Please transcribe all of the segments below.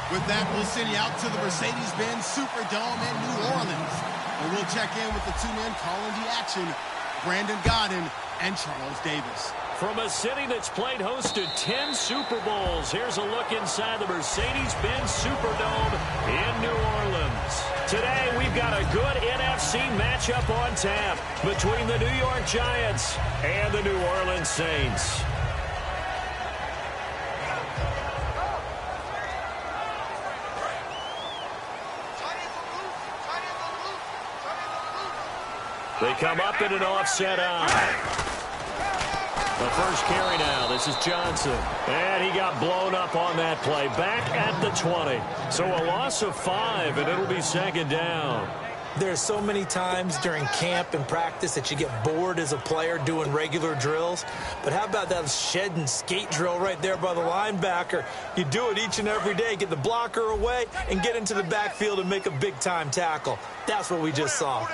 With that, we'll send you out to the Mercedes-Benz Superdome in New Orleans, where we'll check in with the two men calling the action, Brandon Gaudin and Charles Davis. From a city that's played host to 10 Super Bowls, here's a look inside the Mercedes-Benz Superdome in New Orleans. Today, we've got a good NFC matchup on tap between the New York Giants and the New Orleans Saints. They come up in an offset eye. The first carry now. This is Johnson. And he got blown up on that play. Back at the 20. So a loss of 5, and it'll be second down. There's so many times during camp and practice that you get bored as a player doing regular drills. But how about that shed and skate drill right there by the linebacker? You do it each and every day. Get the blocker away and get into the backfield and make a big-time tackle. That's what we just saw.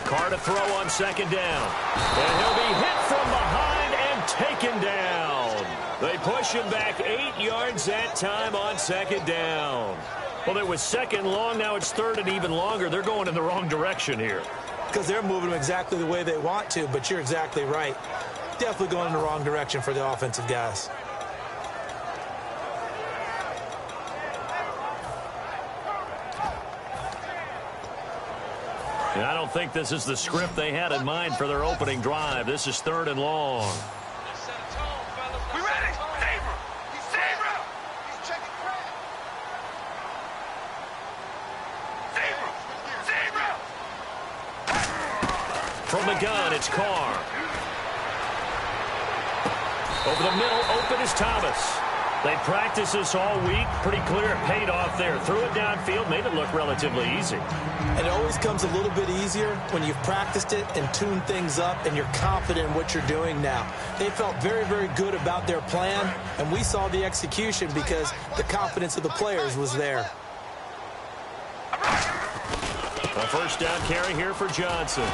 Carr to throw on second down. And he'll be hit from behind and taken down. They push him back 8 yards that time on second down. Well, it was second long. Now it's third and even longer. They're going in the wrong direction here. Because they're moving them exactly the way they want to, but you're exactly right. Definitely going in the wrong direction for the offensive guys. And I don't think this is the script they had in mind for their opening drive. This is third and long. We ready? Zebra! Zebra! He's checking crack. Zebra! Zebra! From the gun, it's Carr. Over the middle, open is Thomas. They practiced this all week. Pretty clear it paid off there. Threw it downfield, made it look relatively easy. And it always comes a little bit easier when you've practiced it and tuned things up and you're confident in what you're doing now. They felt very, very good about their plan, and we saw the execution because the confidence of the players was there. A first down carry here for Johnson.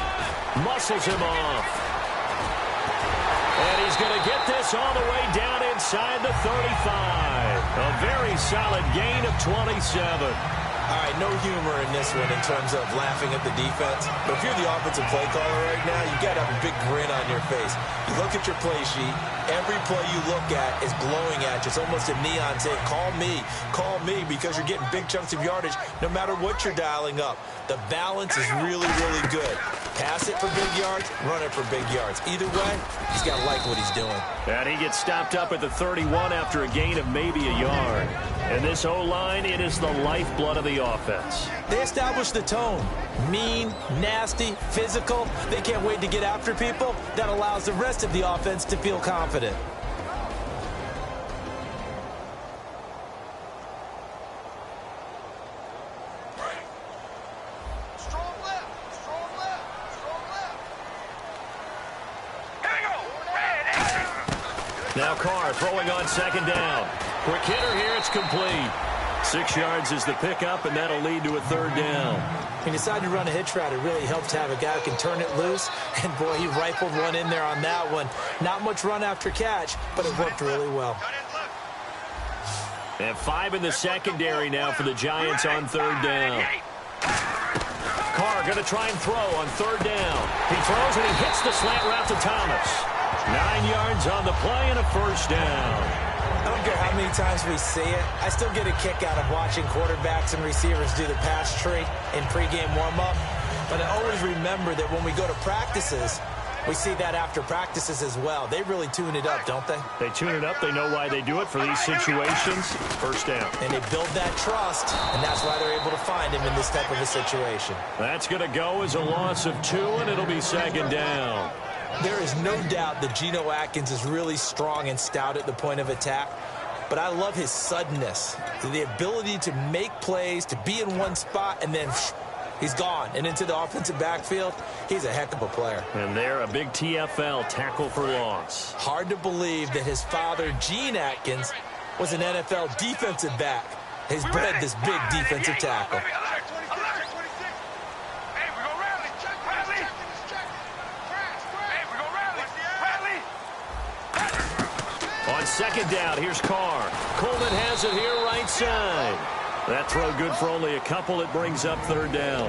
Muscles him off. And he's going to get this all the way down inside the 35. A very solid gain of 27. All right, no humor in this one in terms of laughing at the defense. But if you're the offensive play caller right now, you got to have a big grin on your face. You look at your play sheet. Every play you look at is glowing at you. It's almost a neon saying, call me, because you're getting big chunks of yardage no matter what you're dialing up. The balance is really, really good. Pass it for big yards, run it for big yards. Either way, he's got to like what he's doing. And he gets stopped up at the 31 after a gain of maybe a yard. And this O-line, it is the lifeblood of the offense. They established the tone. Mean, nasty, physical. They can't wait to get after people. That allows the rest of the offense to feel confident. Strong left. Strong left. Strong left. Here we go. Now Carr throwing on second down. Quick hitter here, it's complete. 6 yards is the pickup, and that'll lead to a third down. When you decide to run a hitch route, it really helps to have a guy who can turn it loose. And, boy, he rifled one in there on that one. Not much run after catch, but it worked really well. They have 5 in the secondary now for the Giants on third down. Carr going to try and throw on third down. He throws and he hits the slant route to Thomas. 9 yards on the play and a first down. I don't care how many times we see it. I still get a kick out of watching quarterbacks and receivers do the pass tree in pregame warm-up. But I always remember that when we go to practices, we see that after practices as well. They really tune it up, don't they? They tune it up. They know why they do it for these situations. First down. And they build that trust, and that's why they're able to find him in this type of a situation. That's going to go as a loss of 2, and it'll be second down. There is no doubt that Geno Atkins is really strong and stout at the point of attack. But I love his suddenness, the ability to make plays, to be in one spot, and then he's gone and into the offensive backfield. He's a heck of a player. And they're a big TFL, tackle for loss. Hard to believe that his father, Gene Atkins, was an NFL defensive back. He's bred this big defensive tackle. On second down, here's Carr. Coleman has throws it here right side. That throw good for only a couple. It brings up third down.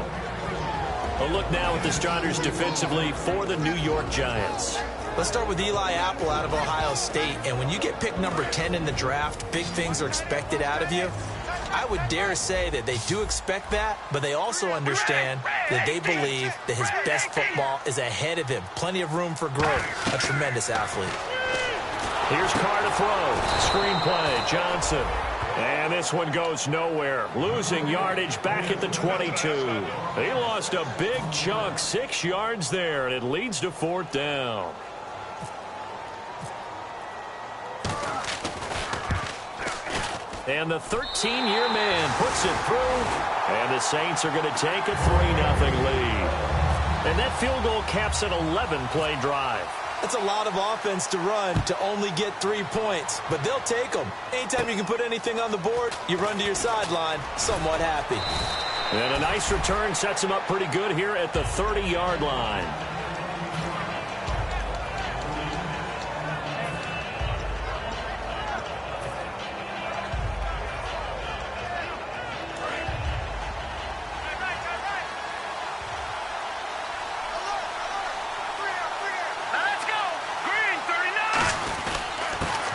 A look now at the starters defensively for the New York Giants. Let's start with Eli Apple out of Ohio State. And when you get picked number 10 in the draft, big things are expected out of you. I would dare say that they do expect that, but they also understand that they believe that his best football is ahead of him. Plenty of room for growth. A tremendous athlete. Here's Carr to throw. Screenplay, Johnson. And this one goes nowhere. Losing yardage back at the 22. He lost a big chunk, 6 yards there, and it leads to fourth down. And the 13-year man puts it through. And the Saints are going to take a 3-0 lead. And that field goal caps an 11-play drive. That's a lot of offense to run to only get 3 points, but they'll take them. Anytime you can put anything on the board, you run to your sideline somewhat happy. And a nice return sets him up pretty good here at the 30-yard line.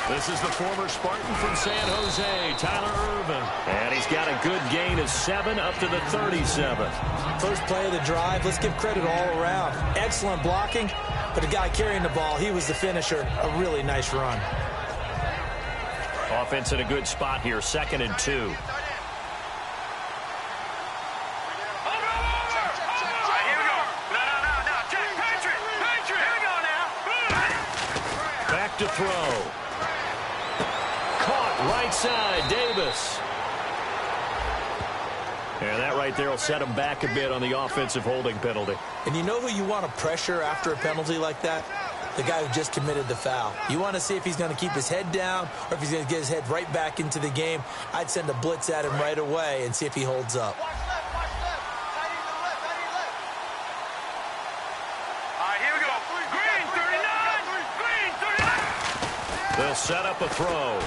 This is the former Spartan from San Jose, Tyler Irvin. And he's got a good gain of 7 up to the 37. First play of the drive, let's give credit all around. Excellent blocking, but the guy carrying the ball, he was the finisher. A really nice run. Offense in a good spot here, 2nd and 2. Back to throw. Right side, Davis. And that right there will set him back a bit on the offensive holding penalty. And you know who you want to pressure after a penalty like that? The guy who just committed the foul. You want to see if he's going to keep his head down or if he's going to get his head right back into the game. I'd send a blitz at him right away and see if he holds up. Watch left, watch left. Tight end to left, tight end left. All right, here we go. Green, 39. Green, 39. They'll set up a throw.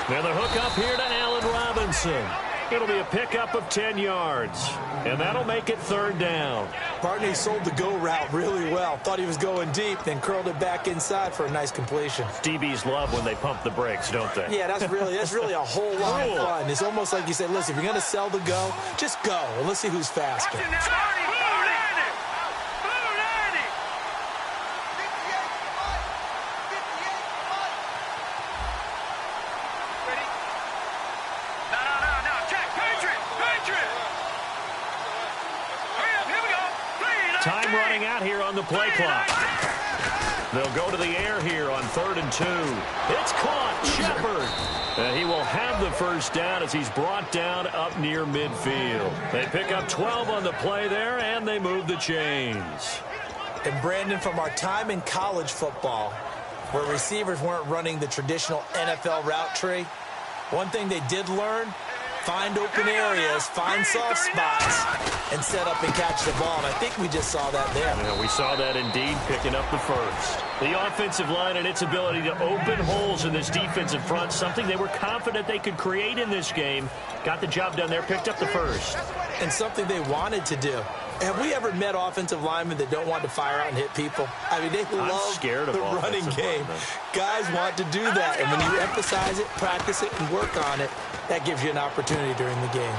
And the hook up here to Allen Robinson. It'll be a pickup of 10 yards. And that'll make it third down. Barney sold the go route really well. Thought he was going deep, then curled it back inside for a nice completion. DBs love when they pump the brakes, don't they? Yeah, that's really a whole lot of fun. It's almost like you say, listen, if you're going to sell the go, just go. And let's see who's faster. Time running out here on the play clock. They'll go to the air here on 3rd and 2. It's caught. Shepard. And he will have the first down as he's brought down up near midfield. They pick up 12 on the play there, and they move the chains. And Brandon, from our time in college football, where receivers weren't running the traditional NFL route tree, one thing they did learn, find open areas, find soft spots, and set up and catch the ball. And I think we just saw that there. Yeah, we saw that indeed, picking up the first. The offensive line and its ability to open holes in this defensive front, something they were confident they could create in this game. Got the job done there, picked up the first. And something they wanted to do. Have we ever met offensive linemen that don't want to fire out and hit people? I mean, they love the running game. Guys want to do that. And when you emphasize it, practice it, and work on it, that gives you an opportunity during the game.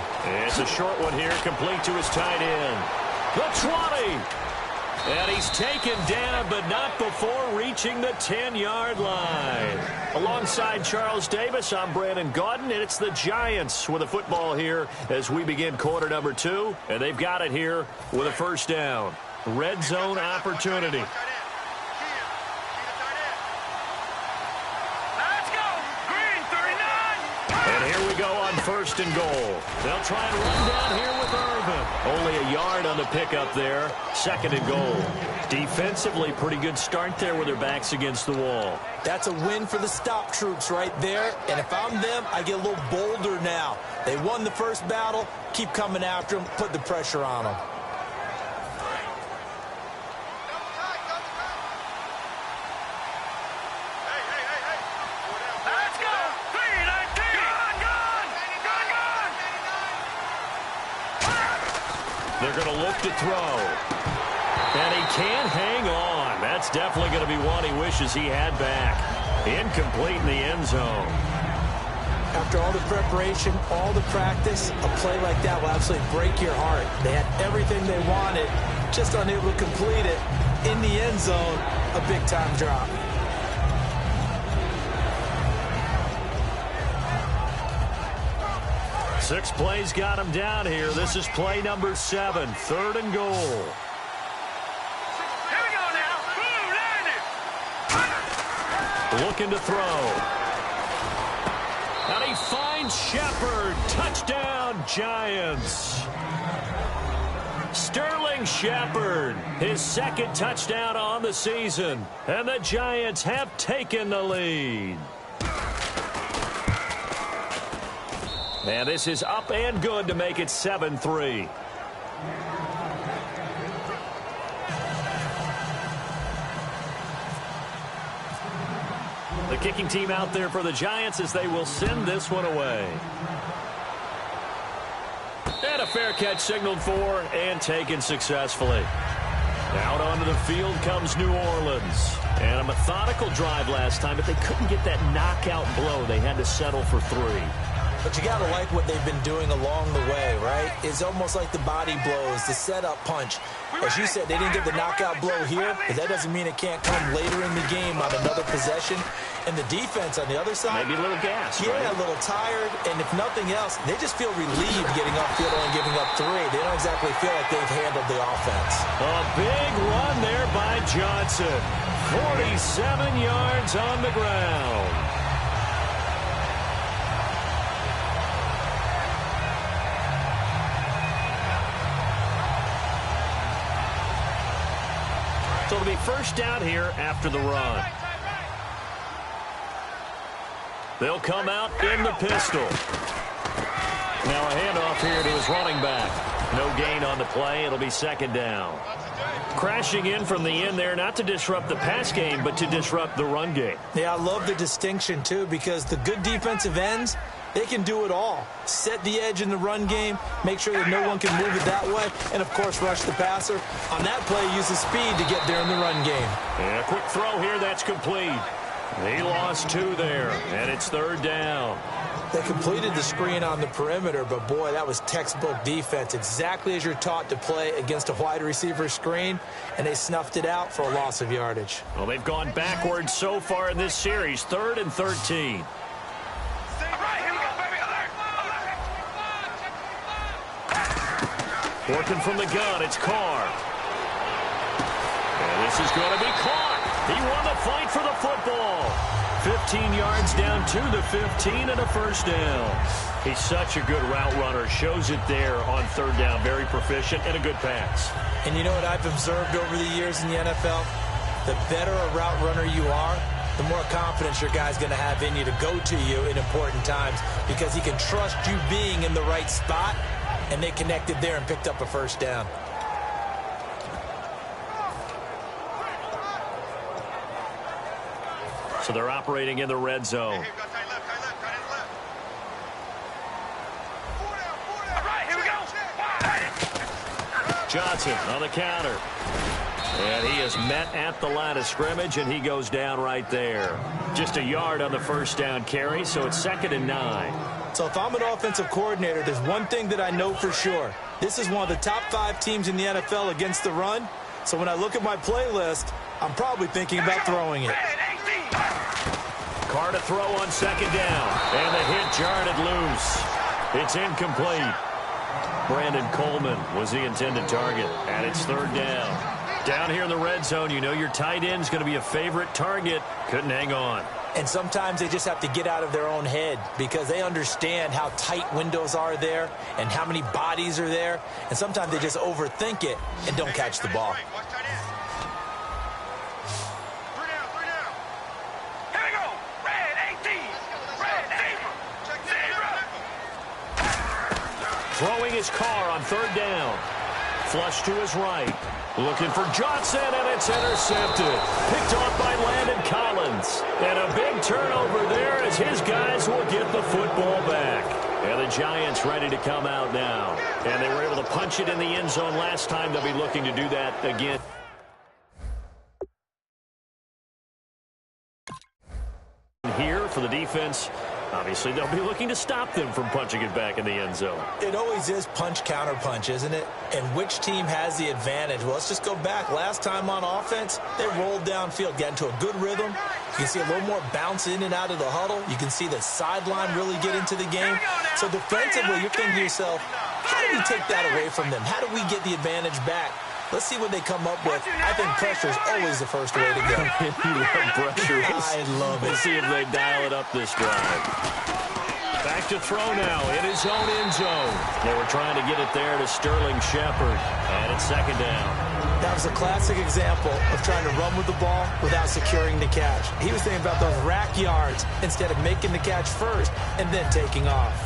It's a short one here, complete to his tight end. The 20. And he's taken down, but not before reaching the 10-yard line. Alongside Charles Davis, I'm Brandon Gaudin, and it's the Giants with a football here as we begin quarter number 2. And they've got it here with a first down. Red zone opportunity. Go on 1st and goal. They'll try and run down here with Irvin. Only a yard on the pickup there. 2nd and goal. Defensively, pretty good start there with their backs against the wall. That's a win for the stop troops right there. And if I'm them, I get a little bolder now. They won the first battle. Keep coming after them. Put the pressure on them. They're going to look to throw. And he can't hang on. That's definitely going to be one he wishes he had back. Incomplete in the end zone. After all the preparation, all the practice, a play like that will absolutely break your heart. They had everything they wanted, just unable to complete it. In the end zone, a big-time drop. Six plays got him down here. This is play number 7, 3rd and goal. Here we go now. Boom, Looking to throw. And he finds Shepard. Touchdown, Giants. Sterling Shepard, his 2nd touchdown on the season. And the Giants have taken the lead. And this is up and good to make it 7-3. The kicking team out there for the Giants as they will send this one away. And a fair catch signaled for and taken successfully. Out onto the field comes New Orleans. And a methodical drive last time, but they couldn't get that knockout blow. They had to settle for 3. But you got to like what they've been doing along the way, right? It's almost like the body blows, the setup punch. As you said, they didn't get the knockout blow here, but that doesn't mean it can't come later in the game on another possession. And the defense on the other side, Maybe a little gas, yeah, right? a little tired. And if nothing else, they just feel relieved getting upfield and giving up 3. They don't exactly feel like they've handled the offense. A big run there by Johnson. 47 yards on the ground. So it'll be first down here after the run. They'll come out in the pistol. Now a handoff here to his running back. No gain on the play. It'll be 2nd down. Crashing in from the end there, not to disrupt the pass game, but to disrupt the run game. Yeah, I love the distinction, too, because the good defensive ends, they can do it all. Set the edge in the run game, make sure that no one can move it that way, and, of course, rush the passer. On that play, use the speed to get there in the run game. And a quick throw here, that's complete. He lost 2 there, and it's 3rd down. They completed the screen on the perimeter, but, boy, that was textbook defense, exactly as you're taught to play against a wide receiver screen, and they snuffed it out for a loss of yardage. Well, they've gone backwards so far in this series, 3rd and 13. Working from the gun, it's Carr. And this is going to be caught. He won the fight for the football. 15 yards down to the 15 and a first down. He's such a good route runner. Shows it there on 3rd down. Very proficient and a good pass. And you know what I've observed over the years in the NFL? The better a route runner you are, the more confidence your guy's going to have in you to go to you in important times because he can trust you being in the right spot, and they connected there and picked up a first down. So they're operating in the red zone. Johnson on the counter. And he is met at the line of scrimmage, and he goes down right there. Just a yard on the first down carry, so it's 2nd and 9. So if I'm an offensive coordinator, there's one thing that I know for sure. This is one of the top 5 teams in the NFL against the run. So when I look at my playlist, I'm probably thinking about throwing it. Carr to throw on 2nd down. And the hit jarred it loose. It's incomplete. Brandon Coleman was the intended target, and it's 3rd down. Down here in the red zone, you know your tight end's going to be a favorite target. Couldn't hang on. And sometimes they just have to get out of their own head because they understand how tight windows are there and how many bodies are there. And sometimes they just overthink it and don't catch the ball. Throwing his Carr on 3rd down. Flush to his right. Looking for Johnson, and it's intercepted. Picked off by Landon Collins. And a big turnover there as his guys will get the football back. And the Giants ready to come out now. And they were able to punch it in the end zone last time. They'll be looking to do that again. Here for the defense. Obviously, they'll be looking to stop them from punching it back in the end zone. It always is punch-counter-punch, isn't it? And which team has the advantage? Well, let's just go back. Last time on offense, they rolled downfield, got into a good rhythm. You can see a little more bounce in and out of the huddle. You can see the sideline really get into the game. So defensively, you're thinking to yourself, how do we take that away from them? How do we get the advantage back? Let's see what they come up with. I think pressure is always the first way to go. You love pressure. I love it. We'll see if they dial it up this drive. Back to throw now in his own end zone. They were trying to get it there to Sterling Shepard. And it's second down. That was a classic example of trying to run with the ball without securing the catch. He was thinking about those rack yards instead of making the catch first and then taking off.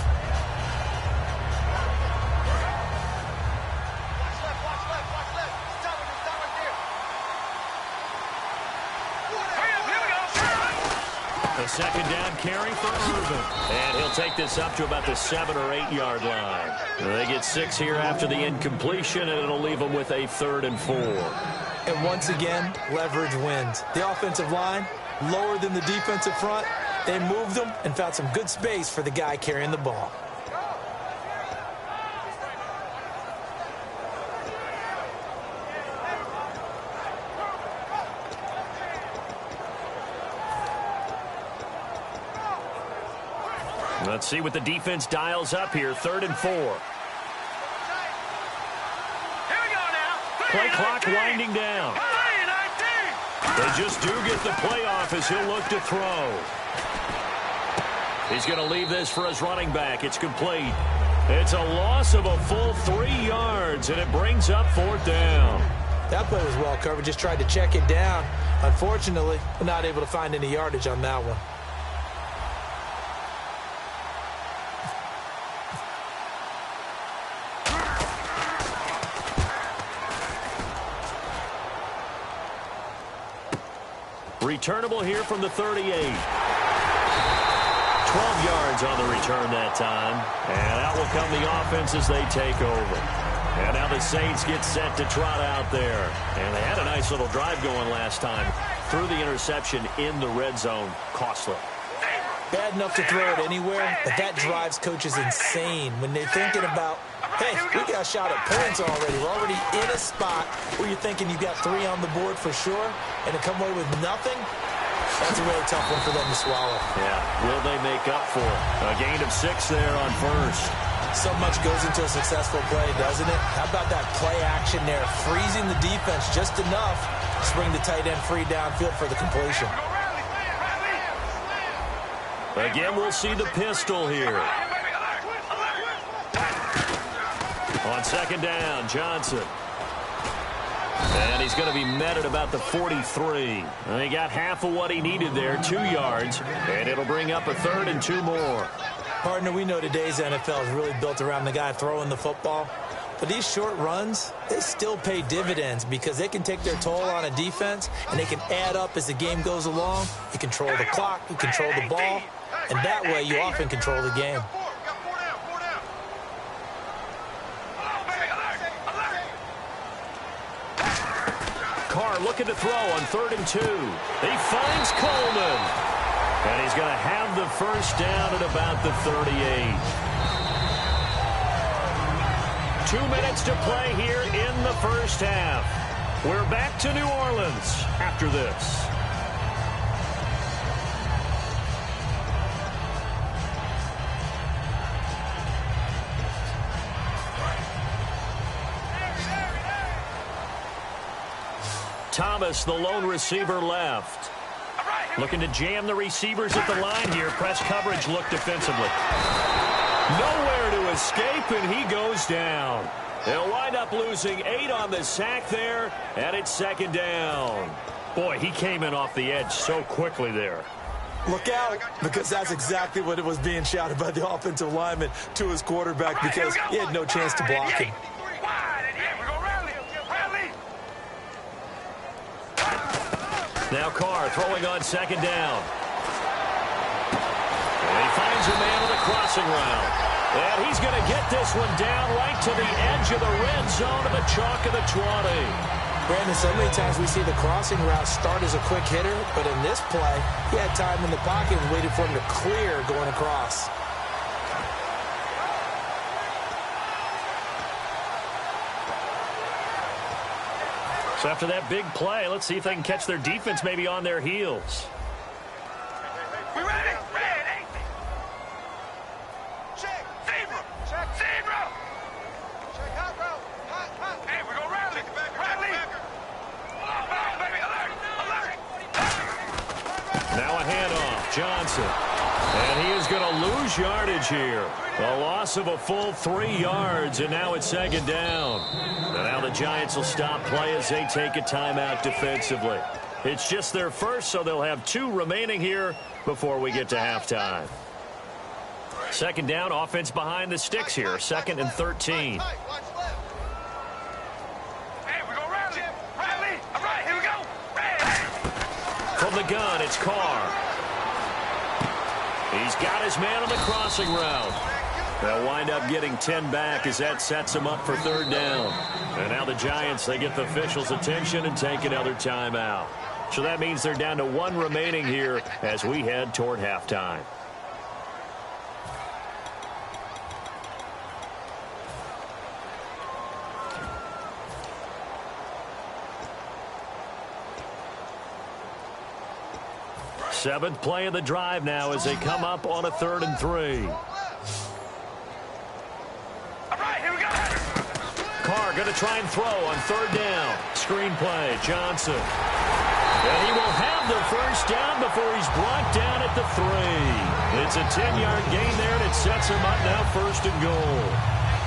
Second down carry for Irvin. And he'll take this up to about the 7 or 8 yard line. They get 6 here after the incompletion, and it'll leave them with a 3rd and 4. And once again, leverage wins. The offensive line, lower than the defensive front. They moved them and found some good space for the guy carrying the ball. Let's see what the defense dials up here. 3rd and 4. Here we go now. Play clock winding down. They just do get the playoff as he'll look to throw. He's going to leave this for his running back. It's complete. It's a loss of a full 3 yards, and it brings up 4th down. That play was well covered. Just tried to check it down. Unfortunately, we're not able to find any yardage on that one. Returnable here from the 38. 12 yards on the return that time. And out will come the offense as they take over. And now the Saints get set to trot out there. And they had a nice little drive going last time. Threw the interception in the red zone. Costly. Bad enough to throw it anywhere, but that drives coaches insane when they're thinking about, hey, we got a shot at points already. We're already in a spot where you're thinking you've got 3 on the board for sure, and to come away with nothing, that's a really tough one for them to swallow. Yeah, will they make up for it? A gain of 6 there on first. So much goes into a successful play, doesn't it? How about that play action there, freezing the defense just enough to bring the tight end free downfield for the completion. Again, we'll see the pistol here. On second down, Johnson. And he's going to be met at about the 43. And he got half of what he needed there, 2 yards. And it'll bring up a 3rd and 2 more. Partner, we know today's NFL is really built around the guy throwing the football. But these short runs, they still pay dividends because they can take their toll on a defense and they can add up as the game goes along. You control the clock, you control the ball, and that way you often control the game. Carr looking to throw on 3rd and 2. He finds Coleman. And he's going to have the first down at about the 38. 2 minutes to play here in the first half. We're back to New Orleans after this. Thomas, the lone receiver, left. Looking to jam the receivers at the line here. Press coverage look defensively. Nowhere to escape, and he goes down. They'll wind up losing 8 on the sack there, and it's second down. Boy, he came in off the edge so quickly there. Look out, because that's exactly what it was being shouted by the offensive lineman to his quarterback because he had no chance to block him. Now Carr throwing on second down. And he finds a man with a crossing route. And he's going to get this one down right to the edge of the red zone of the chalk of the 20. Brandon, so many times we see the crossing route start as a quick hitter, but in this play, he had time in the pocket and waited for him to clear going across. So after that big play, let's see if they can catch their defense maybe on their heels. We ready? Ready. Check. Zebra. Check. Zebra. Check. Hot route. Hot, hot. Hey, we're going to rally. Check the backer. Rally. Alert, baby. Alert. Alert. Now a handoff. Johnson. And he is going to lose yardage here. A loss of a full 3 yards, and now it's second down. And now the Giants will stop play as they take a timeout defensively. It's just their first, so they'll have 2 remaining here before we get to halftime. Second down, offense behind the sticks here. 2nd and 13. Hey, we're going to rally. Rally. All right, here we go. Ready. From the gun, it's Carr. He's got his man on the crossing route. They'll wind up getting 10 back as that sets them up for 3rd down. And now the Giants, they get the officials' attention and take another timeout. So that means they're down to 1 remaining here as we head toward halftime. Seventh play of the drive now as they come up on a 3rd and 3. All right, here we go. Carr going to try and throw on 3rd down. Screen play, Johnson. And he will have the first down before he's brought down at the 3. It's a 10-yard gain there, and it sets him up now 1st and goal.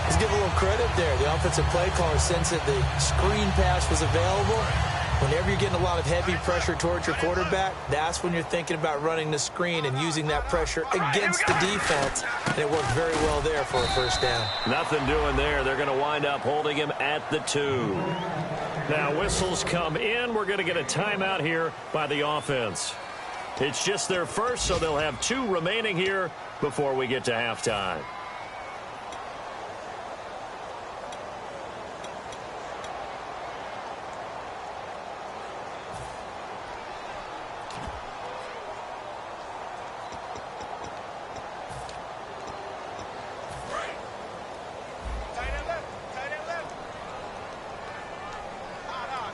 Let's give a little credit there. The offensive play caller sensed that the screen pass was available. Whenever you're getting a lot of heavy pressure towards your quarterback, that's when you're thinking about running the screen and using that pressure against the defense. And it worked very well there for a 1st down. Nothing doing there. They're going to wind up holding him at the 2. Now whistles come in. We're going to get a timeout here by the offense. It's just their first, so they'll have 2 remaining here before we get to halftime.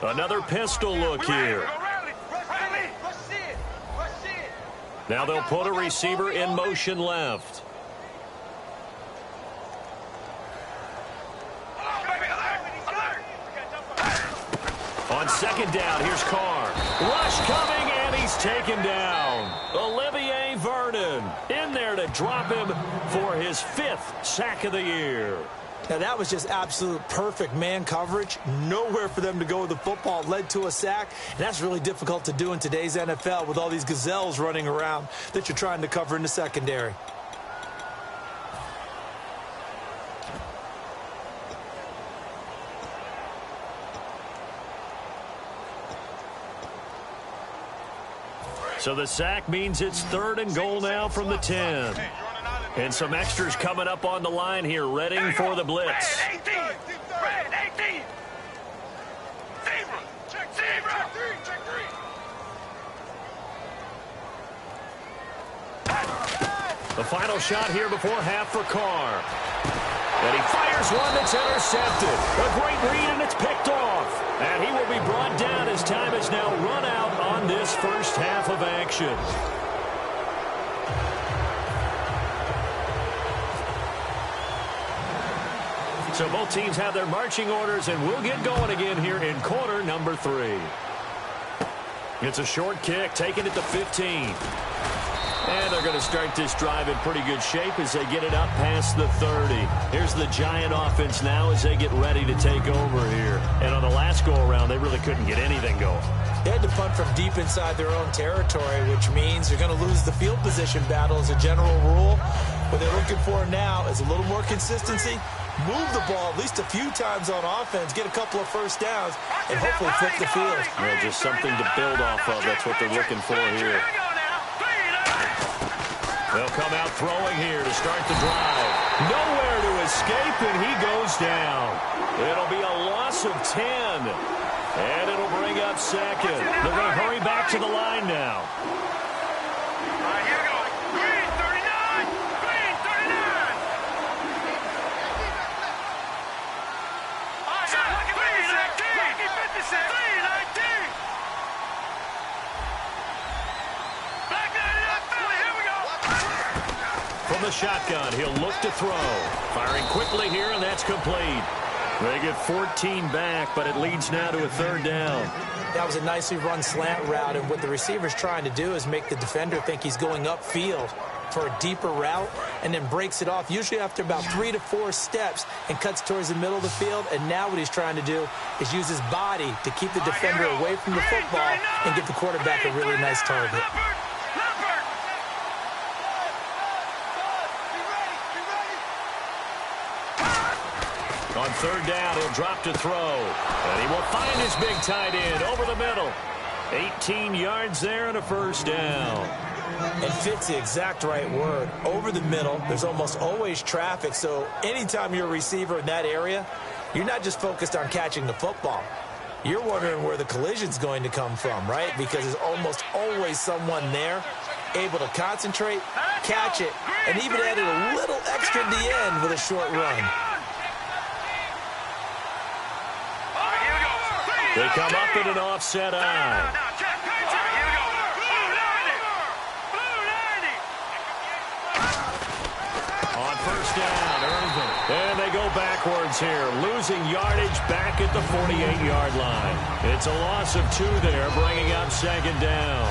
Another pistol look here. Now they'll put a receiver in motion left. On 2nd down, here's Carr. Rush coming, and he's taken down. Olivier Vernon in there to drop him for his 5th sack of the year. Now, that was just absolute perfect man coverage. Nowhere for them to go with the football. Led to a sack. And that's really difficult to do in today's NFL with all these gazelles running around that you're trying to cover in the secondary. So the sack means it's 3rd and goal now from the 10. And some extras coming up on the line here, ready for the blitz. Red 18. Red 18. Zebra. Check zebra. Check 3. The final shot here before half for Carr. And he fires one that's intercepted. A great read, and it's picked off. And he will be brought down as time is now run out on this first half of action. So both teams have their marching orders, and we'll get going again here in quarter number 3. It's a short kick, taken at the 15. And they're going to start this drive in pretty good shape as they get it up past the 30. Here's the Giant offense now as they get ready to take over here. And on the last go-around, they really couldn't get anything going. They had to punt from deep inside their own territory, which means they're going to lose the field position battle as a general rule. What they're looking for now is a little more consistency. Move the ball at least a few times on offense, get a couple of first downs, and hopefully flip the field. Yeah, just something to build off of. That's what they're looking for here. They'll come out throwing here to start the drive. Nowhere escape, and he goes down. It'll be a loss of 10. And it'll bring up second. They're going to hurry back to the line now. All right, here we go. Green 39. Green 39. All right, shot, green 19. 56. Green 19. Back there, Philly. Here we go. From the shotgun, he'll look to throw. Firing quickly here, and that's complete. They get 14 back, but it leads now to a third down. That was a nicely run slant route, and what the receiver's trying to do is make the defender think he's going upfield for a deeper route, and then breaks it off, usually after about 3 to 4 steps, and cuts towards the middle of the field. And now what he's trying to do is use his body to keep the defender away from the football and give the quarterback a really nice target. On third down, he'll drop to throw. And he will find his big tight end over the middle. 18 yards there and a first down. And fits the exact right word. Over the middle, there's almost always traffic. So anytime you're a receiver in that area, you're not just focused on catching the football. You're wondering where the collision's going to come from, right? Because there's almost always someone there able to concentrate, catch it, and even added a little extra at the end with a short run. They come up in an offset eye. On first down, Irvin. And they go backwards here, losing yardage back at the 48-yard line. It's a loss of 2 there, bringing up second down.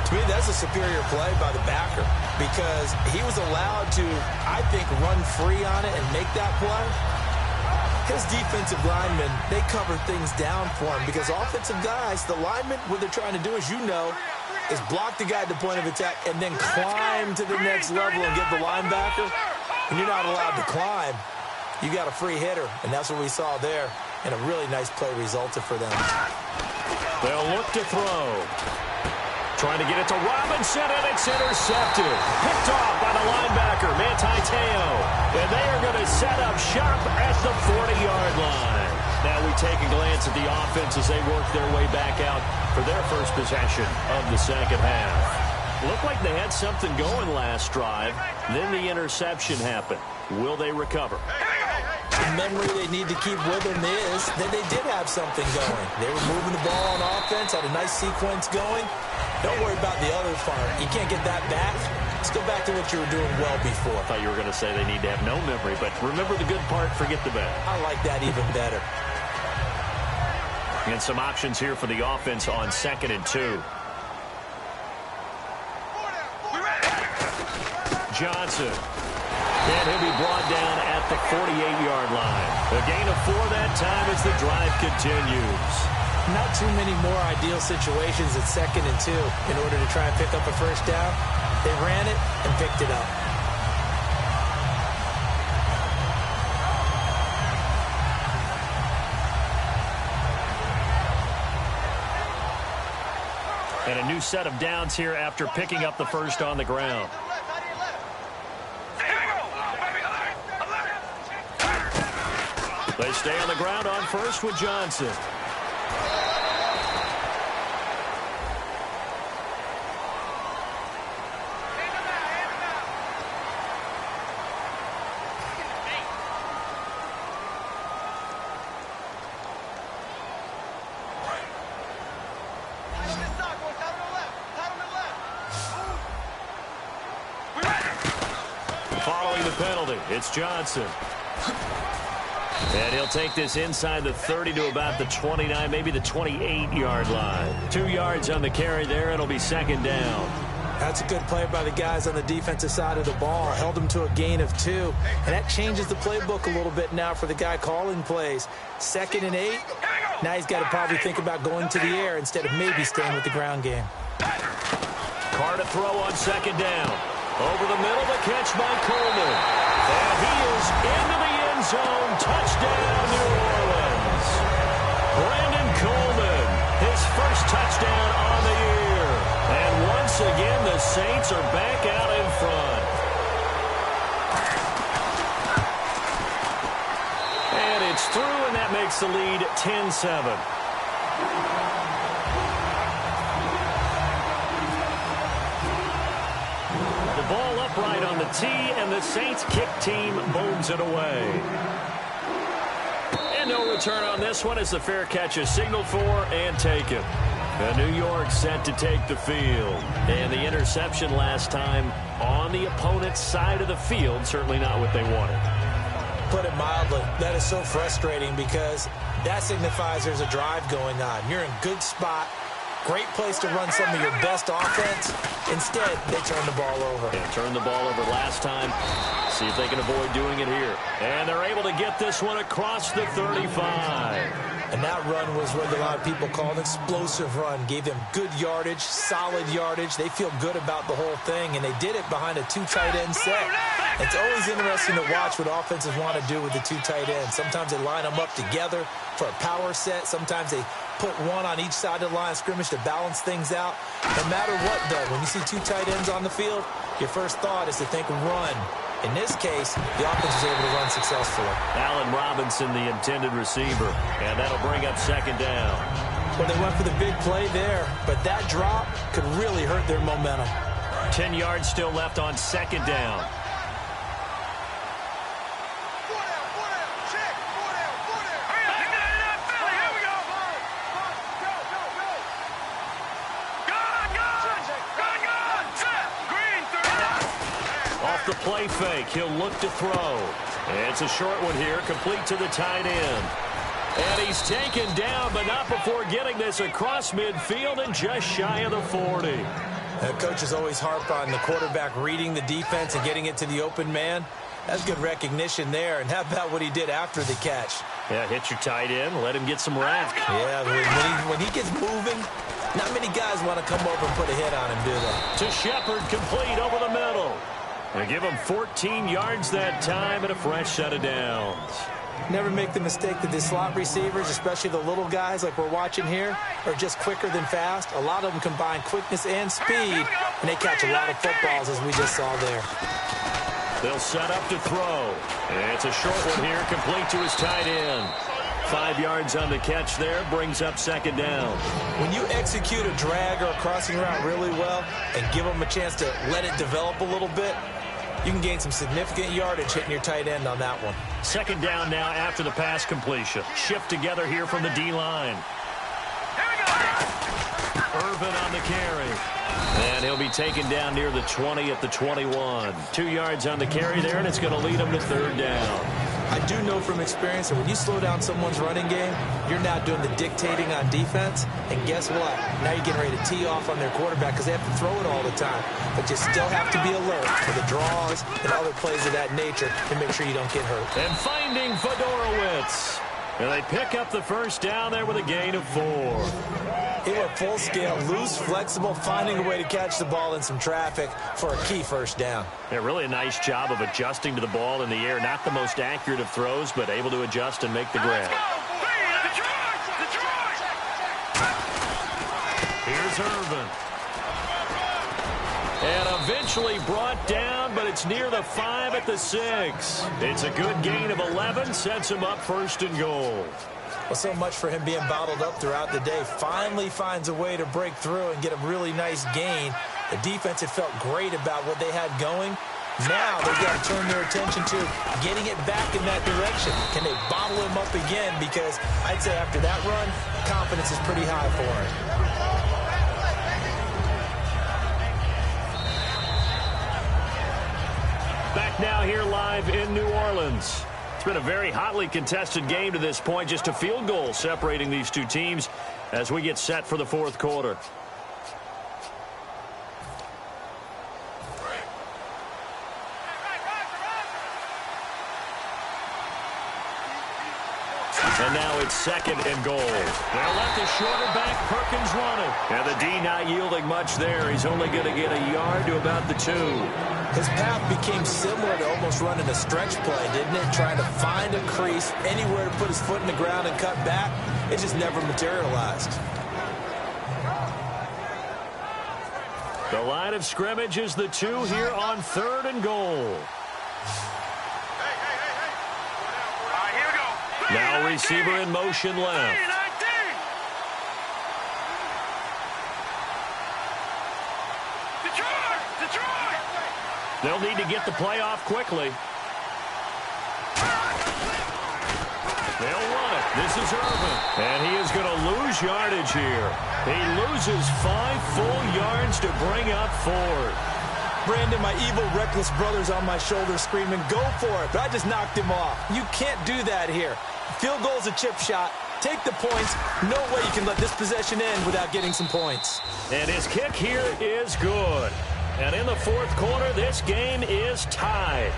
To me, that's a superior play by the backer because he was allowed to, I think, run free on it and make that play. His defensive linemen, they cover things down for him because offensive guys, the linemen, what they're trying to do, as you know, is block the guy at the point of attack and then climb to the next level and get the linebacker. And you're not allowed to climb. You got a free hitter, and that's what we saw there. And a really nice play resulted for them. They'll look to throw. Trying to get it to Robinson, and it's intercepted. Picked off by the linebacker, Manti Te'o. And they are going to set up shop at the 40-yard line. Now we take a glance at the offense as they work their way back out for their first possession of the second half. Looked like they had something going last drive. Then the interception happened. Will they recover? The memory they need to keep with them is that they did have something going. They were moving the ball on offense, had a nice sequence going. Don't worry about the other part. You can't get that back. Let's go back to what you were doing well before. I thought you were going to say they need to have no memory, but remember the good part, forget the bad. I like that even better. And some options here for the offense on 2nd and 2. Johnson. And he'll be brought down at the 48-yard line. A gain of 4 that time as the drive continues. Not too many more ideal situations at 2nd and 2 in order to try and pick up a first down. They ran it and picked it up. And a new set of downs here after picking up the first on the ground. They stay on the ground on first with Johnson. Following the penalty, it's Johnson. And he'll take this inside the 30 to about the 29, maybe the 28-yard line. 2 yards on the carry there. It'll be second down. That's a good play by the guys on the defensive side of the ball. Held them to a gain of 2. And that changes the playbook a little bit now for the guy calling plays. 2nd and 8. Now he's got to probably think about going to the air instead of maybe staying with the ground game. Carr to throw on second down. Over the middle, the catch by Coleman. And he is into the end zone. Touchdown, New Orleans. Brandon Coleman, his first touchdown on the year. And once again, the Saints are back out in front. gets through, and that makes the lead 10-7. The ball upright on the tee, and the Saints kick team booms it away. And no return on this one as the fair catch is signaled for and taken. And New York set to take the field. And the interception last time on the opponent's side of the field, certainly not what they wanted. Put it mildly, that is so frustrating because that signifies there's a drive going on. You're in good spot. Great place to run some of your best offense. Instead, they turn the ball over. They turned the ball over last time. See if they can avoid doing it here. And they're able to get this one across the 35. And that run was what a lot of people call an explosive run. Gave them good yardage, solid yardage. They feel good about the whole thing, and they did it behind a 2 tight end set. It's always interesting to watch what offenses want to do with the 2 tight ends. Sometimes they line them up together for a power set. Sometimes they put one on each side of the line of scrimmage to balance things out. No matter what, though, when you see 2 tight ends on the field, your first thought is to think run. In this case, the offense is able to run successfully. Allen Robinson, the intended receiver, and that'll bring up second down. Well, they went for the big play there, but that drop could really hurt their momentum. 10 yards still left on second down. The play fake. He'll look to throw. It's a short one here, complete to the tight end. And he's taken down, but not before getting this across midfield and just shy of the 40. Coaches always harp on the quarterback reading the defense and getting it to the open man. That's good recognition there. And how about what he did after the catch? Yeah, hit your tight end, let him get some rack. Yeah, when he gets moving, not many guys want to come over and put a hit on him, do they? To Shepard, complete over the middle. They give him 14 yards that time and a fresh set of downs. Never make the mistake that the slot receivers, especially the little guys like we're watching here, are just quicker than fast. A lot of them combine quickness and speed, and they catch a lot of footballs, as we just saw there. They'll set up to throw. It's a short one here, complete to his tight end. 5 yards on the catch there, brings up second down. When you execute a drag or a crossing route really well and give them a chance to let it develop a little bit, you can gain some significant yardage hitting your tight end on that one. Second down now after the pass completion. Shift together here from the D-line. Irvin on the carry. And he'll be taken down near the 20 at the 21. 2 yards on the carry there, and it's going to lead him to third down. I do know from experience that when you slow down someone's running game, you're now doing the dictating on defense. And guess what? Now you're getting ready to tee off on their quarterback because they have to throw it all the time. But you still have to be alert for the draws and other plays of that nature to make sure you don't get hurt. And finding Fedorowicz. And they pick up the first down there with a gain of 4. It went full scale, loose, flexible, finding a way to catch the ball in some traffic for a key first down. Yeah, really a nice job of adjusting to the ball in the air. Not the most accurate of throws, but able to adjust and make the grab. Here's Irvin. And eventually brought down, but it's near the 5 at the 6. It's a good gain of 11, sets him up first and goal. Well, so much for him being bottled up throughout the day. Finally finds a way to break through and get a really nice gain. The defense had felt great about what they had going. Now they've got to turn their attention to getting it back in that direction. Can they bottle him up again? Because I'd say after that run, confidence is pretty high for him. Back now here live in New Orleans. It's been a very hotly contested game to this point. Just a field goal separating these two teams as we get set for the fourth quarter. And now it's second and goal. They'll let the shorter back Perkins run it. And the D not yielding much there. He's only going to get a yard to about the 2. His path became similar to almost running a stretch play, didn't it? Trying to find a crease, anywhere to put his foot in the ground and cut back. It just never materialized. The line of scrimmage is the 2 here on third and goal. Here we go. Now No receiver in motion left. They'll need to get the play off quickly. They'll run it. This is Irvin. And he is going to lose yardage here. He loses 5 full yards to bring up 4. Brandon, my evil, reckless brother's on my shoulder screaming, go for it, but I just knocked him off. You can't do that here. Field goal's a chip shot. Take the points. No way you can let this possession end without getting some points. And his kick here is good. And in the fourth quarter, this game is tied.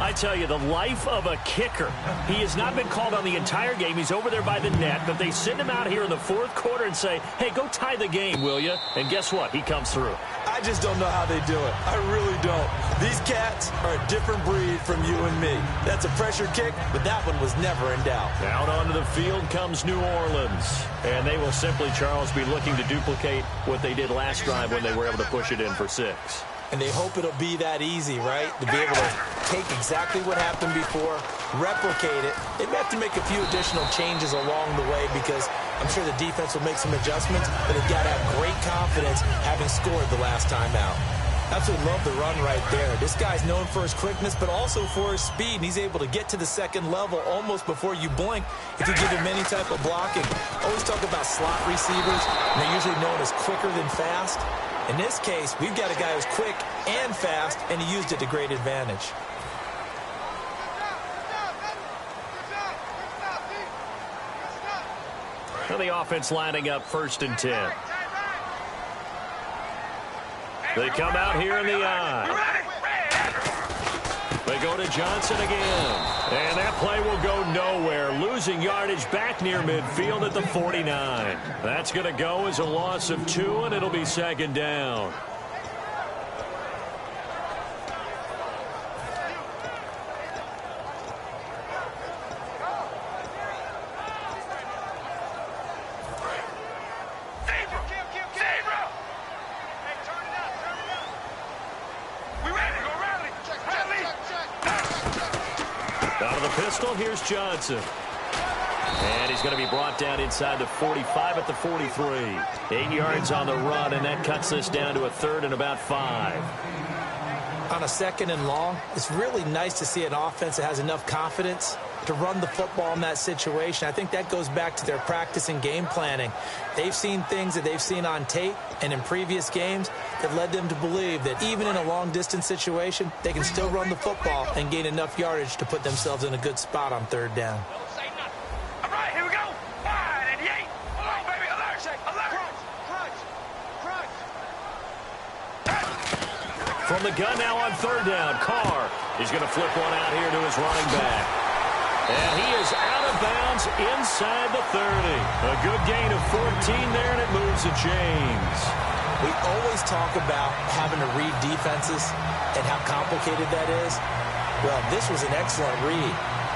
I tell you, the life of a kicker. He has not been called on the entire game. He's over there by the net, but they send him out here in the fourth quarter and say, hey, go tie the game, will you? And guess what? He comes through. I just don't know how they do it. I really don't. These cats are a different breed from you and me. That's a pressure kick, but that one was never in doubt. Out onto the field comes New Orleans. And they will simply, Charles, be looking to duplicate what they did last drive when they were able to push it in for 6. And they hope it'll be that easy, right? To be able to take exactly what happened before, replicate it. They may have to make a few additional changes along the way because I'm sure the defense will make some adjustments, but they've got to have great confidence having scored the last time out. Absolutely love the run right there. This guy's known for his quickness, but also for his speed. And he's able to get to the second level almost before you blink if you give him any type of blocking. Always talk about slot receivers, and they're usually known as quicker than fast. In this case, we've got a guy who's quick and fast, and he used it to great advantage. Now the offense lining up 1st and 10. They come out here in the eye. They go to Johnson again. And that play will go nowhere. Losing yardage back near midfield at the 49. That's going to go as a loss of 2, and it'll be 2nd down. Pistol, here's Johnson. And he's going to be brought down inside the 45 at the 43. 8 yards on the run, and that cuts this down to a 3rd and about 5. On a 2nd and long, it's really nice to see an offense that has enough confidence to run the football in that situation. I think that goes back to their practice and game planning. They've seen things that they've seen on tape and in previous games that led them to believe that even in a long-distance situation, they can still run the football and gain enough yardage to put themselves in a good spot on 3rd down. All right, here we go. 588. Come on, baby. Alert. From the gun now on 3rd down, Carr is going to flip one out here to his running back. And he is out of bounds inside the 30. A good gain of 14 there, and it moves the chains. We always talk about having to read defenses and how complicated that is. Well, this was an excellent read.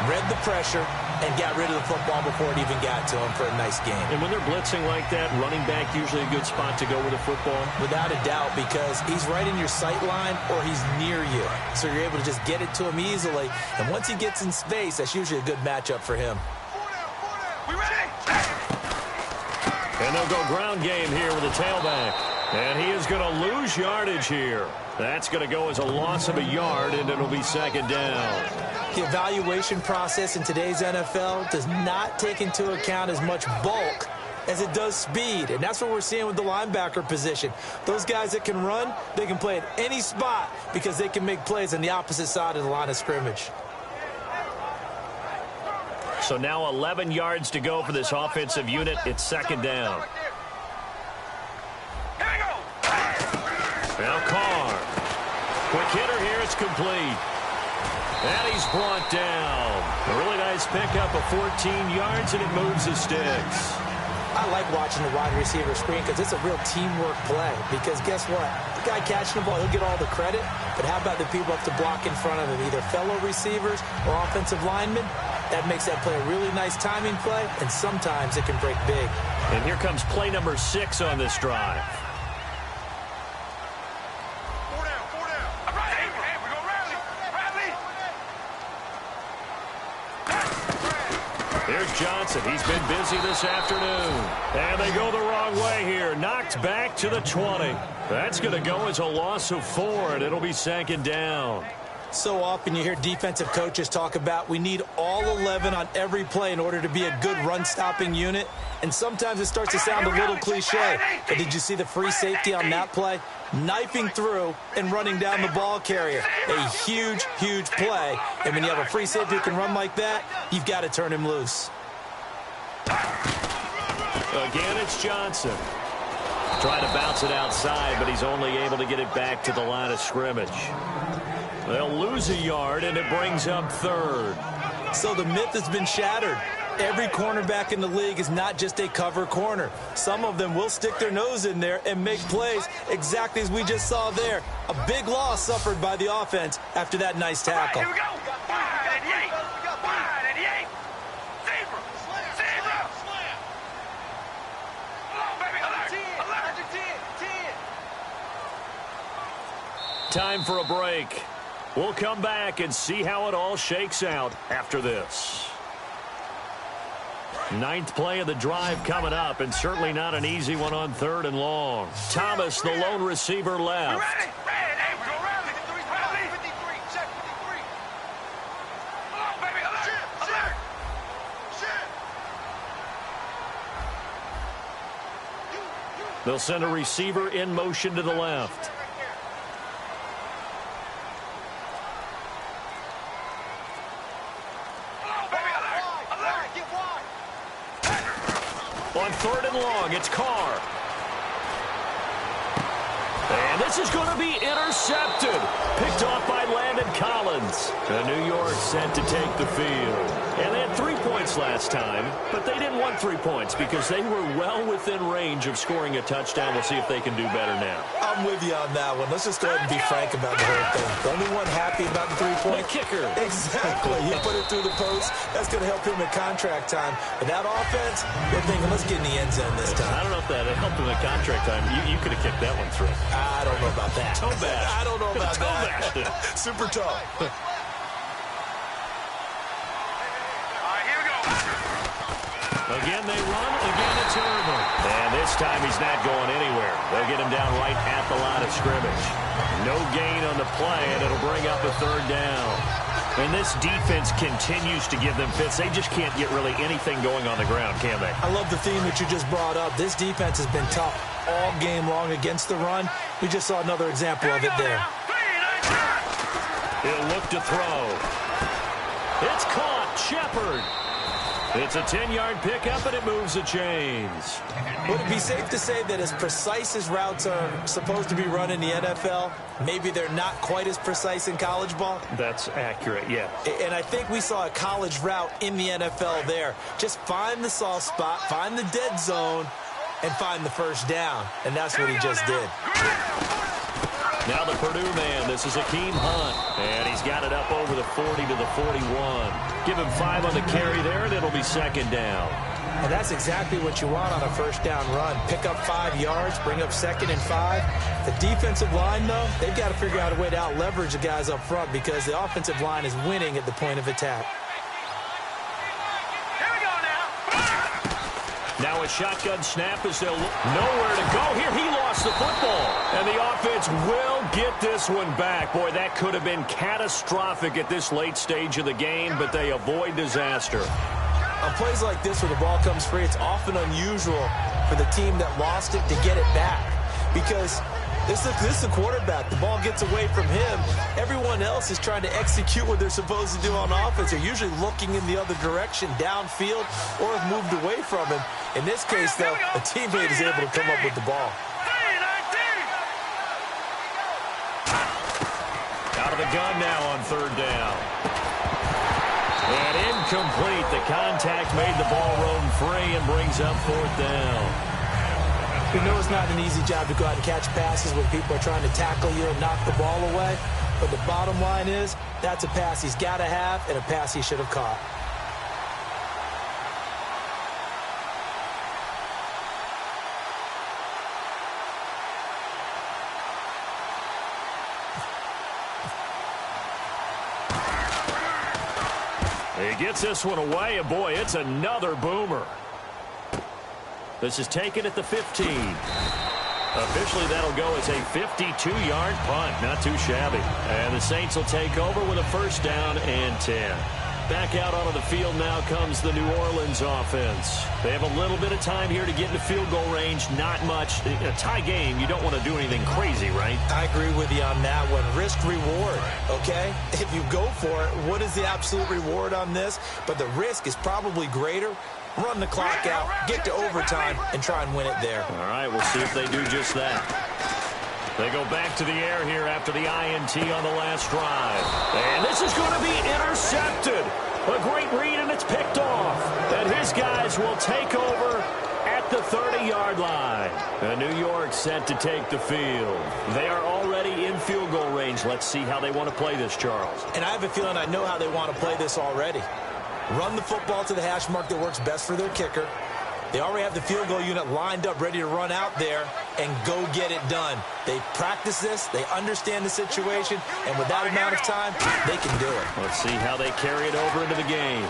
Read the pressure and got rid of the football before it even got to him for a nice game. And when they're blitzing like that, running back usually a good spot to go with the football? Without a doubt, because he's right in your sight line or he's near you. So you're able to just get it to him easily. And once he gets in space, that's usually a good matchup for him. We ready? And they'll go ground game here with the tailback. And he is going to lose yardage here. That's going to go as a loss of a yard, and it'll be 2nd down. The evaluation process in today's NFL does not take into account as much bulk as it does speed. And that's what we're seeing with the linebacker position. Those guys that can run, they can play at any spot because they can make plays on the opposite side of the line of scrimmage. So now 11 yards to go for this offensive unit. It's 2nd down. Now Carr. Quick hitter here. It's complete. And he's brought down. A really nice pickup of 14 yards, and it moves the sticks. I like watching the wide receiver screen because it's a real teamwork play. Because guess what? The guy catching the ball, he'll get all the credit. But how about the people have to block in front of him, either fellow receivers or offensive linemen? That makes that play a really nice timing play, and sometimes it can break big. And here comes play number 6 on this drive. There's Johnson. He's been busy this afternoon. And they go the wrong way here. Knocked back to the 20. That's going to go as a loss of 4, and it'll be 2nd down. So often you hear defensive coaches talk about we need all 11 on every play in order to be a good run-stopping unit. And sometimes it starts to sound a little cliche. But did you see the free safety on that play? Knifing through and running down the ball carrier. A huge, huge play. And when you have a free safety who can run like that, you've got to turn him loose. Again, it's Johnson. Trying to bounce it outside, but he's only able to get it back to the line of scrimmage. They'll lose a yard, and it brings up 3rd. So the myth has been shattered. Every cornerback in the league is not just a cover corner. Some of them will stick their nose in there and make plays exactly as we just saw there. A big loss suffered by the offense after that nice tackle. Here we go. Wide and yank. Wide and yank. Zebra. Zebra. Come on, baby. Alert. Alert. 10. Time for a break. We'll come back and see how it all shakes out after this. 9th play of the drive coming up, and certainly not an easy one on 3rd and long. Thomas, the lone receiver, left. Ready? Ready. Hey, we go rally. 53. Check 53. Come on, baby. Alert. Alert. They'll send a receiver in motion to the left. On 3rd and long, it's Carr. And this is going to be intercepted. Picked off by Landon Collins. And New York set to take the field. And they had 3 points last time, but they didn't want 3 points because they were well within range of scoring a touchdown. We'll see if they can do better now. I'm with you on that one. Let's just go ahead and be frank about the whole thing. The only one happy about the 3-point. The kicker. Exactly. He put it through the post. That's going to help him at contract time. But that offense, they're thinking, let's get in the end zone this time. I don't know if that helped him at contract time. You could have kicked that one through. I don't know about that. Toe bash. I don't know about Toe that. bashed it. Super toe. All right, here we go. Again, they run. Again, it's Irvin. And this time he's not going anywhere. They'll get him down right at the line of scrimmage. No gain on the play, and it'll bring up a 3rd down. And this defense continues to give them fits. They just can't get really anything going on the ground, can they? I love the theme that you just brought up. This defense has been tough all game long against the run. We just saw another example of it there. He'll look to throw. It's caught. Shepard. It's a 10-yard pickup, and it moves the chains. Would it be safe to say that as precise as routes are supposed to be run in the NFL, maybe they're not quite as precise in college ball? That's accurate, yeah. And I think we saw a college route in the NFL there. Just find the soft spot, find the dead zone, and find the first down. And that's what he just did. Now the Purdue man, this is Akeem Hunt. And he's got it up over the 40 to the 41. Give him 5 on the carry there, and it'll be 2nd down. And that's exactly what you want on a first down run. Pick up 5 yards, bring up 2nd and 5. The defensive line, though, they've got to figure out a way to out-leverage the guys up front because the offensive line is winning at the point of attack. Now a shotgun snap as they'll look nowhere to go. Here he lost the football. And the offense will get this one back. Boy, that could have been catastrophic at this late stage of the game, but they avoid disaster. On plays like this where the ball comes free, it's often unusual for the team that lost it to get it back. Because this is the quarterback. The ball gets away from him. Everyone else is trying to execute what they're supposed to do on offense. They're usually looking in the other direction, downfield, or have moved away from him. In this case, though, a teammate is able to come up with the ball. Out of the gun now on 3rd down. And incomplete. The contact made the ball roam free and brings up 4th down. We know it's not an easy job to go out and catch passes when people are trying to tackle you and knock the ball away. But the bottom line is, that's a pass he's got to have and a pass he should have caught. He gets this one away, and boy, it's another boomer. This is taken at the 15. Officially, that'll go as a 52-yard punt. Not too shabby. And the Saints will take over with a first down and 10. Back out onto the field now comes the New Orleans offense. They have a little bit of time here to get into field goal range. Not much. In a tie game, you don't want to do anything crazy, right? I agree with you on that one. Risk-reward, okay? If you go for it, what is the absolute reward on this? But the risk is probably greater. Run the clock out, get to overtime, and try and win it there. All right, we'll see if they do just that. They go back to the air here after the INT on the last drive. And this is going to be intercepted. A great read, and it's picked off. And his guys will take over at the 30-yard line. And New York set to take the field. They are already in field goal range. Let's see how they want to play this, Charles. And I have a feeling I know how they want to play this already. Run the football to the hash mark that works best for their kicker. They already have the field goal unit lined up, ready to run out there and go get it done. They practice this. They understand the situation. And with that amount of time, they can do it. Let's see how they carry it over into the game.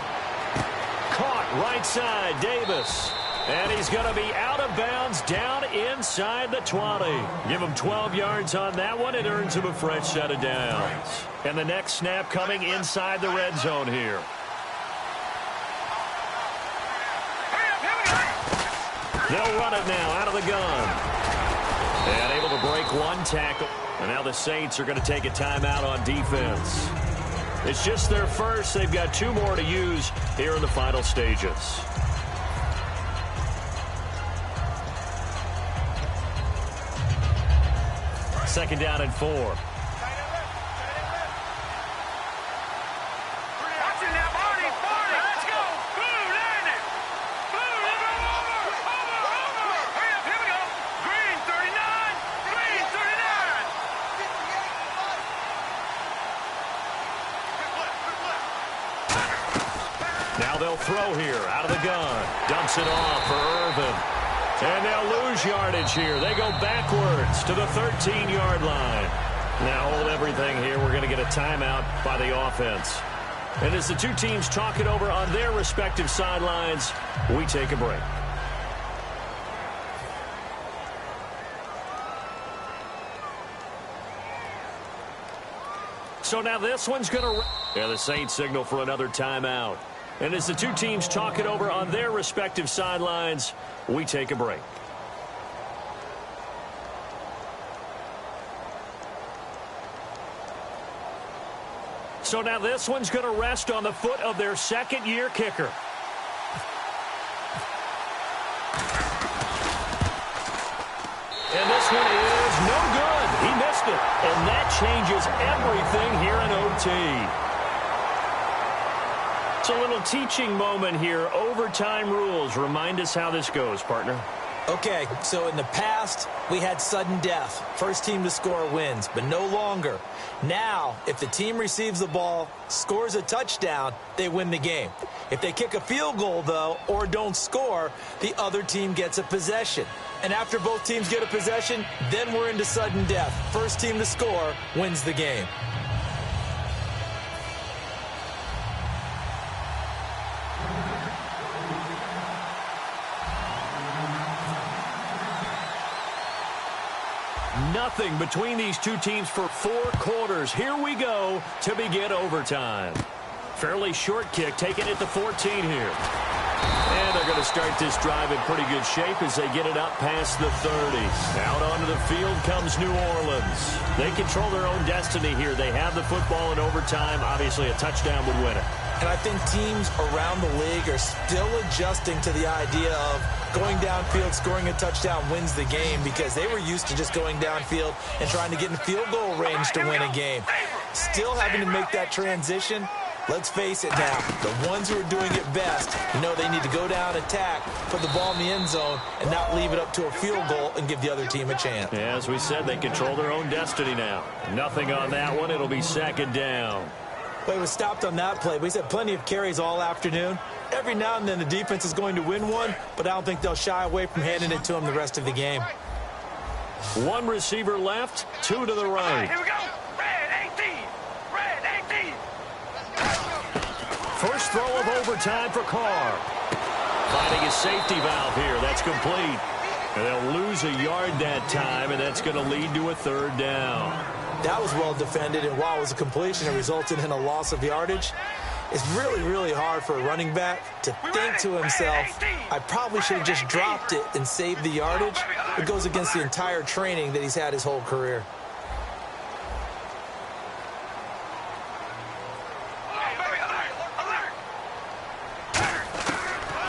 Caught right side, Davis. And he's going to be out of bounds down inside the 20. Give him 12 yards on that one. It earns him a fresh set of downs. And the next snap coming inside the red zone here. They'll run it now out of the gun. And able to break one tackle. And now the Saints are going to take a timeout on defense. It's just their first. They've got 2 more to use here in the final stages. Second down and 4. Now they'll throw here out of the gun. Dumps it off for Irvin. And they'll lose yardage here. They go backwards to the 13-yard line. Now hold everything here. We're going to get a timeout by the offense. And as the two teams talk it over on their respective sidelines, we take a break. So now this one's going to... Yeah, the Saints signal for another timeout. And as the two teams talk it over on their respective sidelines, we take a break. So now this one's going to rest on the foot of their second-year kicker. And this one is no good. He missed it. And that changes everything here in OT. It's a little teaching moment here. Overtime rules. Remind us how this goes, partner. Okay, so in the past, we had sudden death. First team to score wins, but no longer. Now, if the team receives the ball, scores a touchdown, they win the game. If they kick a field goal, though, or don't score, the other team gets a possession. And after both teams get a possession, then we're into sudden death. First team to score wins the game. Nothing between these two teams for 4 quarters. Here we go to begin overtime. Fairly short kick taken at the 14 here. And they're going to start this drive in pretty good shape as they get it up past the 30. Out onto the field comes New Orleans. They control their own destiny here. They have the football in overtime. Obviously, a touchdown would win it. And I think teams around the league are still adjusting to the idea of going downfield, scoring a touchdown wins the game, because they were used to just going downfield and trying to get in field goal range to win a game. Still having to make that transition. Let's face it now, the ones who are doing it best, they need to go down, attack, put the ball in the end zone, and not leave it up to a field goal and give the other team a chance. Yeah, as we said, they control their own destiny now. Nothing on that one. It'll be second down. Well, he was stopped on that play. He's had plenty of carries all afternoon. Every now and then the defense is going to win one, but I don't think they'll shy away from handing it to him the rest of the game. 1 receiver left, 2 to the right. Here we go. Red 18. Red 18. First throw of overtime for Carr. Finding his safety valve here. That's complete. And they'll lose a yard that time, and that's going to lead to a third down. That was well defended, and while it was a completion, it resulted in a loss of yardage. It's really, really hard for a running back to think to himself, I probably should have just dropped it and saved the yardage. It goes against the entire training that he's had his whole career.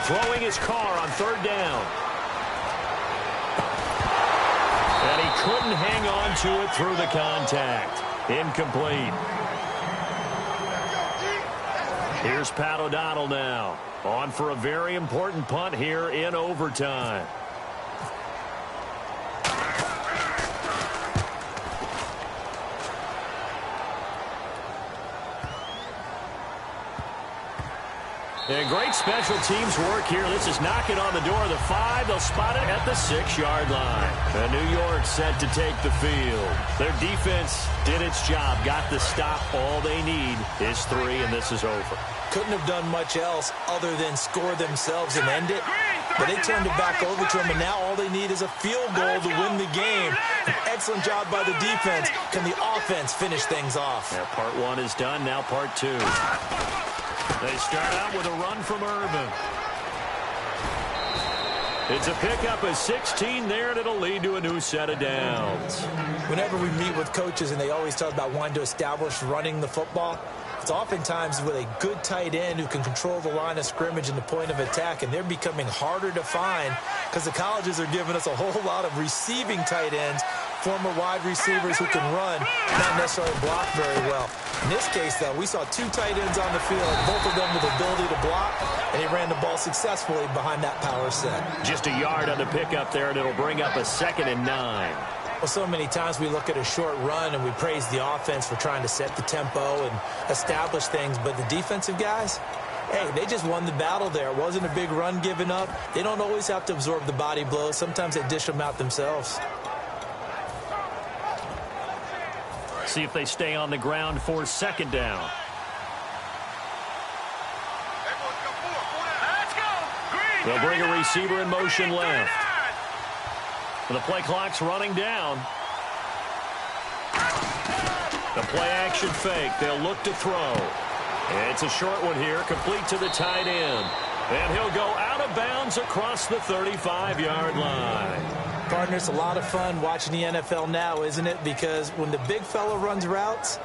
Throwing his car on third down. And he couldn't hang on to it through the contact. Incomplete. Here's Pat O'Donnell now. On for a very important punt here in overtime. And great special teams work here. This is knocking on the door of the 5. They'll spot it at the 6-yard line. And New York set to take the field. Their defense did its job, got the stop. All they need is 3, and this is over. Couldn't have done much else other than score themselves and end it. But they turned it back over to them, and now all they need is a field goal to win the game. An excellent job by the defense. Can the offense finish things off? Yeah, part 1 is done. Now part 2. They start out with a run from Urban. It's a pickup of 16 there, and it'll lead to a new set of downs. Whenever we meet with coaches and they always talk about wanting to establish running the football, it's oftentimes with a good tight end who can control the line of scrimmage and the point of attack, and they're becoming harder to find because the colleges are giving us a whole lot of receiving tight ends, former wide receivers who can run, not necessarily block very well. In this case, though, we saw 2 tight ends on the field, both of them with the ability to block, and he ran the ball successfully behind that power set. Just a yard on the pickup there, and it'll bring up a 2nd and 9. Well, so many times we look at a short run and we praise the offense for trying to set the tempo and establish things, but the defensive guys, hey, they just won the battle there. It wasn't a big run given up. They don't always have to absorb the body blows. Sometimes they dish them out themselves. See if they stay on the ground for 2nd down. They'll bring a receiver in motion left. The play clock's running down. The play action fake. They'll look to throw. It's a short one here, complete to the tight end. And he'll go out of bounds across the 35-yard line. Partner, it's a lot of fun watching the NFL now, isn't it? Because when the big fella runs routes,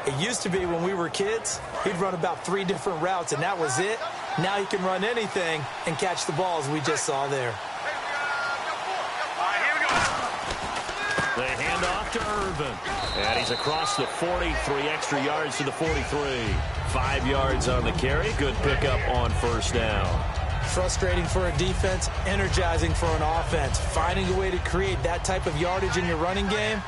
it used to be when we were kids, he'd run about 3 different routes, and that was it. Now he can run anything and catch the ball, as we just saw there. They hand off to Irvin. And he's across the 40, 3 extra yards to the 43. 5 yards on the carry. Good pickup on 1st down. Frustrating for a defense, energizing for an offense. Finding a way to create that type of yardage in your running game,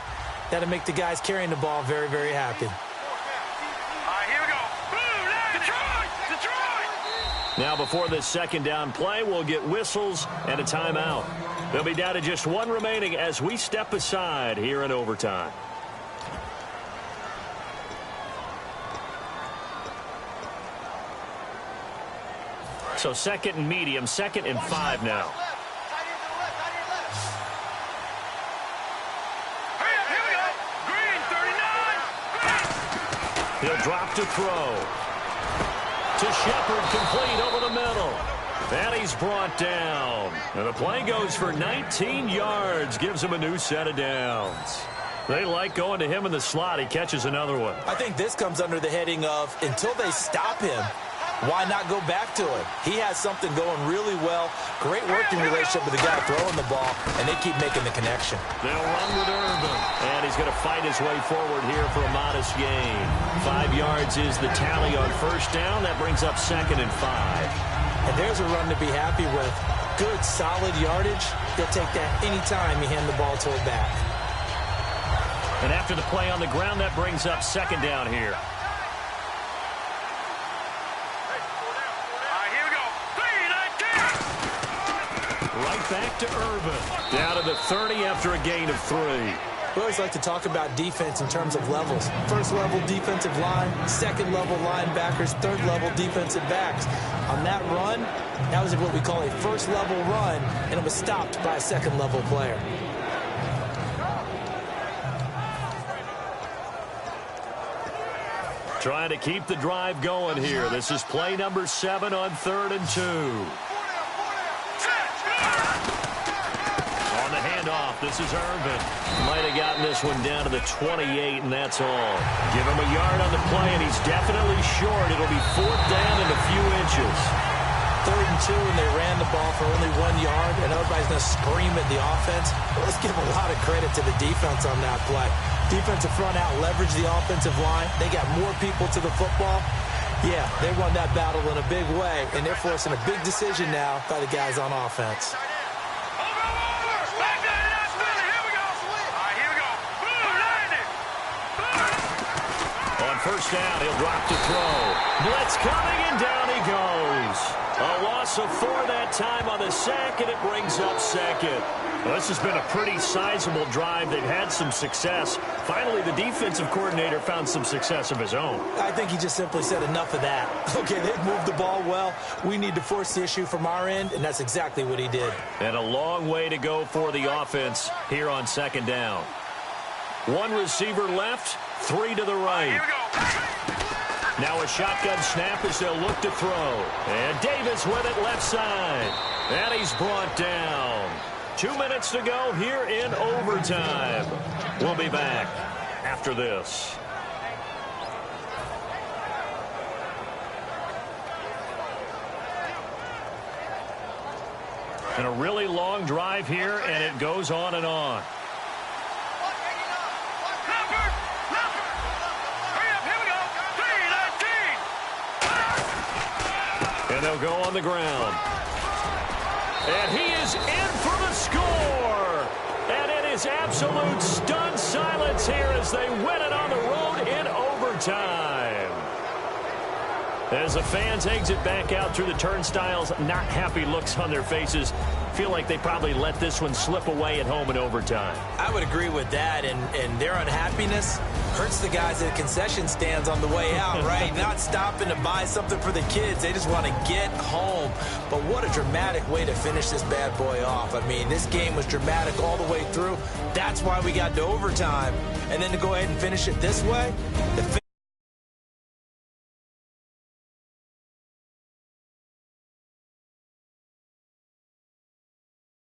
that'll make the guys carrying the ball very, very happy. Here we go. Detroit! Now before this 2nd down play, we'll get whistles and a timeout. They'll be down to just 1 remaining as we step aside here in overtime. So 2nd and medium, 2nd and 5 now. Here we go. Green, 39. He'll drop to throw. To Shepard, complete over the middle. And he's brought down. And the play goes for 19 yards. Gives him a new set of downs. They like going to him in the slot. He catches another one. I think this comes under the heading of, until they stop him, why not go back to it? He has something going really well. Great working relationship with the guy throwing the ball, and they keep making the connection. They'll run with Urban. And he's going to fight his way forward here for a modest gain. 5 yards is the tally on 1st down. That brings up 2nd and 5. And there's a run to be happy with. Good, solid yardage. He'll take that anytime you hand the ball to a back. And after the play on the ground, that brings up 2nd down here. Here we go. 3-19. Right back to Urban. Down to the 30 after a gain of 3. We always like to talk about defense in terms of levels. First-level defensive line, second-level linebackers, third-level defensive backs. On that run, that was what we call a first-level run, and it was stopped by a second-level player. Trying to keep the drive going here. This is play number 7 on 3rd and 2. On the handoff, this is Irvin. Might have gotten this one down to the 28, and that's all. Give him a yard on the play, and he's definitely short. It'll be 4th down and a few inches. 3rd and 2, and they ran the ball for only 1 yard, and everybody's going to scream at the offense. Well, let's give a lot of credit to the defense on that play. Defensive front out leveraged the offensive line. They got more people to the football. Yeah, they won that battle in a big way, and they're forcing a big decision now by the guys on offense. On 1st down, he'll drop to throw. Blitz coming, and down he goes. A loss of 4 that time on the sack, and it brings up 2nd. Well, this has been a pretty sizable drive. They've had some success. Finally, the defensive coordinator found some success of his own. I think he just simply said enough of that. Okay, they've moved the ball well. We need to force the issue from our end, and that's exactly what he did. And a long way to go for the offense here on 2nd down. 1 receiver left, 3 to the right. Here we go. Now a shotgun snap as they'll look to throw. And Davis with it left side. And he's brought down. 2 minutes to go here in overtime. We'll be back after this. And a really long drive here, and it goes on and on. And they'll go on the ground. And he is in for the score. And it is absolute stunned silence here as they win it on the road in overtime. As the fans exit back out through the turnstiles, not happy looks on their faces. Feel like they probably let this one slip away at home in overtime. I would agree with that, and their unhappiness hurts the guys at concession stands on the way out, right? Not stopping to buy something for the kids. They just want to get home. But what a dramatic way to finish this bad boy off. I mean, this game was dramatic all the way through. That's why we got to overtime. And then to go ahead and finish it this way,